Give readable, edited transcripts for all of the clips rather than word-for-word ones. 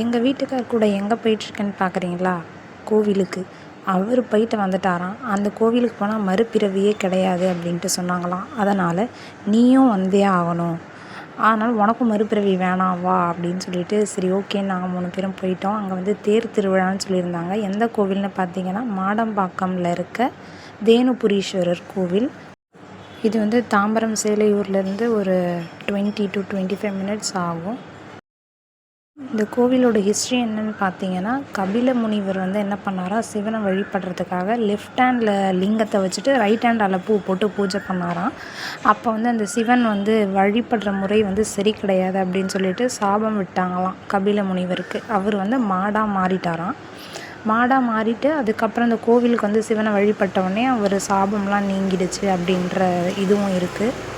எங்கள் வீட்டுக்கார் கூட எங்கே போயிட்டுருக்கேன்னு பார்க்குறீங்களா? கோவிலுக்கு. அவர் போயிட்டு வந்துட்டாராம். அந்த கோவிலுக்கு போனால் மறுபிறவியே கிடையாது அப்படின்ட்டு சொன்னாங்களாம். அதனால் நீயும் வந்தே ஆகணும். ஆனால் உனக்கும் மறுபிறவி வேணாம் வா அப்படின்னு சொல்லிட்டு சரி ஓகேன்னு நாங்கள் 3 பேரும் போயிட்டோம். அங்கே வந்து தேர் திருவிழான்னு சொல்லியிருந்தாங்க. எந்த கோவில்னு பார்த்தீங்கன்னா மாடம்பாக்கம்ல இருக்க தேனுபுரீஸ்வரர் கோவில். இது வந்து தாம்பரம் சேலையூர்லேருந்து ஒரு 20 to 25 மினிட்ஸ் ஆகும். இந்த கோவிலோட ஹிஸ்ட்ரி என்னன்னு பார்த்தீங்கன்னா, கபில முனிவர் வந்து என்ன பண்ணாரா, சிவனை வழிபடுறதுக்காக லெஃப்ட் ஹேண்டில் லிங்கத்தை வச்சுட்டு ரைட் ஹேண்டால் பூ போட்டு பூஜை பண்ணாராம். அப்போ வந்து அந்த சிவன் வந்து வழிபடுற முறை வந்து சரி கிடையாது அப்படின்னு சொல்லிட்டு சாபம் விட்டாங்களாம் கபில முனிவருக்கு. அவர் வந்து மாடாக மாறிட்டாராம். மாடாக மாறிட்டு அதுக்கப்புறம் அந்த கோவிலுக்கு வந்து சிவனை வழிபட்ட உடனே அவர் சாபம்லாம் நீங்கிடுச்சு அப்படின்ற இதுவும் இருக்குது.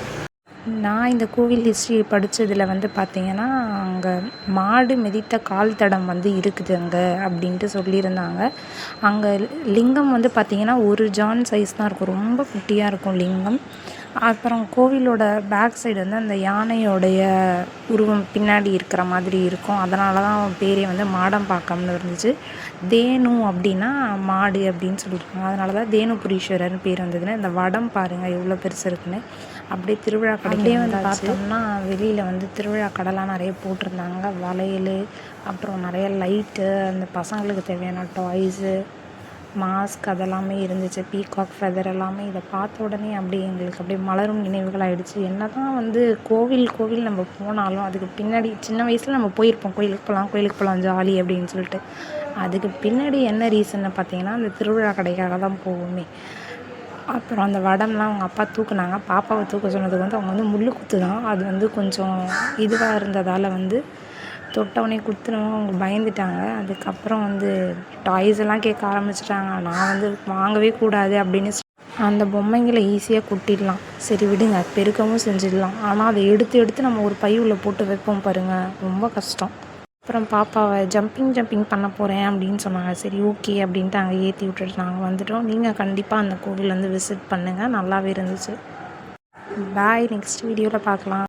நான் இந்த கோவில் ஹிஸ்ட்ரி படித்ததில் வந்து பார்த்திங்கன்னா, அங்கே மாடு மிதித்த கால் தடம் வந்து இருக்குது அங்கே அப்படின்ட்டு சொல்லியிருந்தாங்க. அங்கே லிங்கம் வந்து பார்த்திங்கன்னா 1 ஜான் சைஸ் தான் இருக்கும். ரொம்ப குட்டியாக இருக்கும் லிங்கம். அப்புறம் கோவிலோட பேக் சைடு வந்து அந்த யானையோடைய உருவம் பின்னாடி இருக்கிற மாதிரி இருக்கும். அதனால தான் பேரே வந்து மாடம்பாக்கம்னு இருந்துச்சு. தேனு அப்படின்னா மாடு அப்படின்னு சொல்லியிருக்காங்க. அதனால தான் தேனுபுரீஸ்வரர்னு பேர் வந்ததுன்னு. இந்த வடம் பாருங்கள் எவ்வளோ பெருசு இருக்குன்னு. அப்படியே திருவிழா கடையே வந்து பார்த்தோம்னா வெளியில் வந்து திருவிழா கடைலாம் நிறைய போட்டிருந்தாங்க. வளையல், அப்புறம் நிறைய லைட்டு, அந்த பசங்களுக்கு தேவையான டாய்ஸு, மாஸ்க் அதெல்லாமே இருந்துச்சு. பீகாக் ஃபெதர் எல்லாமே. இதை பார்த்த உடனே அப்படியே எங்களுக்கு அப்படியே மலரும் நினைவுகள் ஆகிடுச்சு. என்ன தான் வந்து கோவில் நம்ம போனாலும் அதுக்கு பின்னாடி சின்ன வயசில் நம்ம போயிருப்போம், கோயிலுக்கு போகலாம் ஜாலி அப்படின்னு சொல்லிட்டு. அதுக்கு பின்னாடி என்ன ரீசன்னு பார்த்தீங்கன்னா, அந்த திருவிழா கடைக்காக தான் போவோமே. அப்புறம் அந்த வடம்லாம் அவங்க அப்பா தூக்குனாங்க. பாப்பாவை தூக்க சொன்னதுக்கு வந்து அவங்க வந்து முள் குத்து தான். அது வந்து கொஞ்சம் இதுவாக இருந்ததால் வந்து தொட்டவுடனே குத்துனவும் அவங்க பயந்துட்டாங்க. அதுக்கப்புறம் வந்து டாய்ஸ் எல்லாம் கேட்க ஆரம்பிச்சிட்டாங்க. நான் வந்து வாங்கவே கூடாது அப்படின்னு அந்த பொம்மைங்களை ஈஸியாக குட்டிடலாம். சரி விடுங்க, பெருக்கவும் செஞ்சிடலாம். ஆனால் அதை எடுத்து நம்ம ஒரு பை உள்ள போட்டு வைப்போம் பாருங்கள், ரொம்ப கஷ்டம். அப்புறம் பாப்பாவை ஜம்பிங் பண்ண போகிறேன் அப்படின்னு சொன்னாங்க. சரி ஓகே அப்படின்ட்டு அங்கே ஏற்றி விட்டுட்டு நாங்கள் வந்துட்டோம். நீங்கள் கண்டிப்பாக அந்த கோவில் வந்து விசிட் பண்ணுங்கள், நல்லாவே இருந்துச்சு. பாய், நெக்ஸ்ட் வீடியோவில் பார்க்கலாம்.